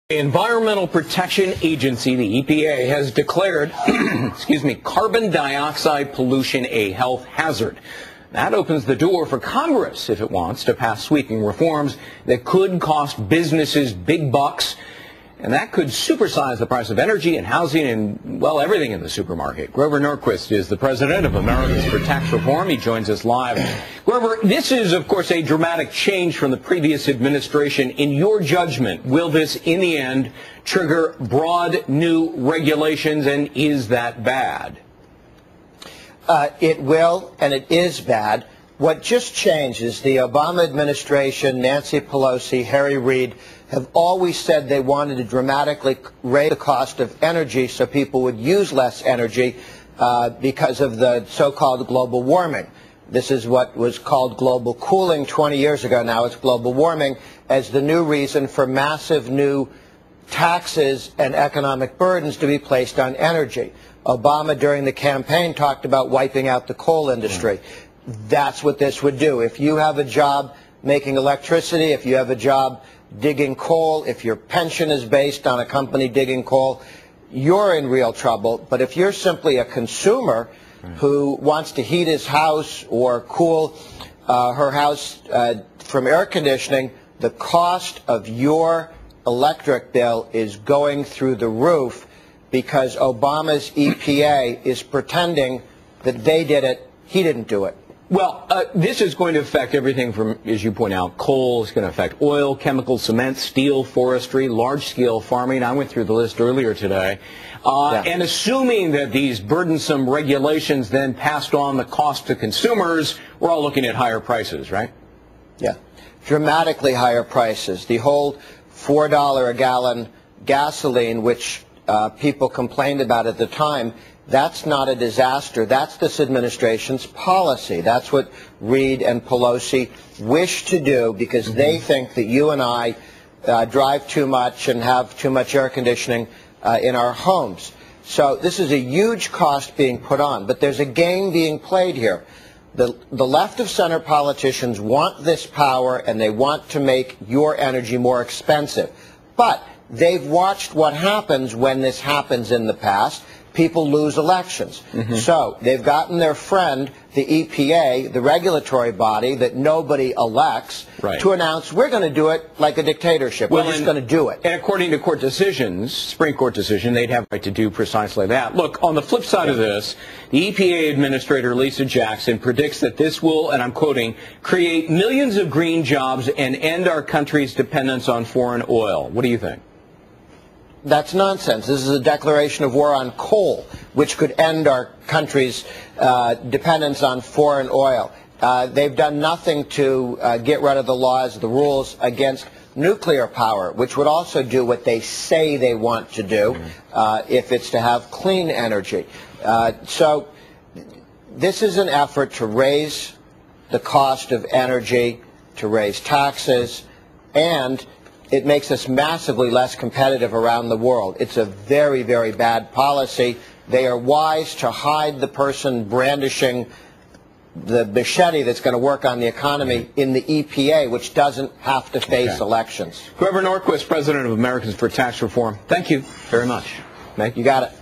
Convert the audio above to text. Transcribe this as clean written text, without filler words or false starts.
The Environmental Protection Agency, the EPA, has declared carbon dioxide pollution a health hazard. That opens the door for Congress, if it wants, to pass sweeping reforms that could cost businesses big bucks. And that could supersize the price of energy and housing and, well, everything in the supermarket. Grover Norquist is the president of Americans for Tax Reform. He joins us live. Grover, this is, of course, a dramatic change from the previous administration. In your judgment, will this, in the end, trigger broad new regulations, and is that bad? It will, and it is bad. What just changed is the Obama administration, Nancy Pelosi, Harry Reid, have always said they wanted to dramatically raise the cost of energy so people would use less energy because of the so-called global warming. This is what was called global cooling 20 years ago. Now it's global warming as the new reason for massive new taxes and economic burdens to be placed on energy. Obama, during the campaign, talked about wiping out the coal industry. That's what this would do. If you have a job making electricity, if you have a job digging coal, if your pension is based on a company digging coal, you're in real trouble. But if you're simply a consumer who wants to heat his house or cool her house from air conditioning, the cost of your electric bill is going through the roof because Obama's EPA is pretending that they did it, he didn't do it. Well, this is going to affect everything from, as you point out, coal. It's going to affect oil, chemical, cement, steel, forestry, large-scale farming. I went through the list earlier today. And assuming that these burdensome regulations then passed on the cost to consumers, we're all looking at higher prices, right? Yeah, dramatically higher prices. The whole $4 a gallon gasoline, which people complained about at the time, that's not a disaster. That's this administration's policy. That's what Reid and Pelosi wish to do because they think that you and I drive too much and have too much air conditioning in our homes. So this is a huge cost being put on, but there's a game being played here. The left of center politicians want this power and they want to make your energy more expensive. But they've watched what happens when this happens in the past. People lose elections. So they've gotten their friend, the EPA, the regulatory body that nobody elects, to announce we're going to do it like a dictatorship. We're just going to do it. And according to court decisions, Supreme Court decision, they'd have the right to do precisely that. Look, on the flip side of this, the EPA Administrator Lisa Jackson predicts that this will, and I'm quoting, create millions of green jobs and end our country's dependence on foreign oil. What do you think? That's nonsense. This is a declaration of war on coal, which could end our country's dependence on foreign oil. They've done nothing to get rid of the laws, the rules against nuclear power, which would also do what they say they want to do if it's to have clean energy. So this is an effort to raise the cost of energy, to raise taxes, and it makes us massively less competitive around the world. It's a very, very bad policy. They are wise to hide the person brandishing the machete that's going to work on the economy in the EPA, which doesn't have to face elections. Grover Norquist, president of Americans for Tax Reform. Thank you very much. You got it.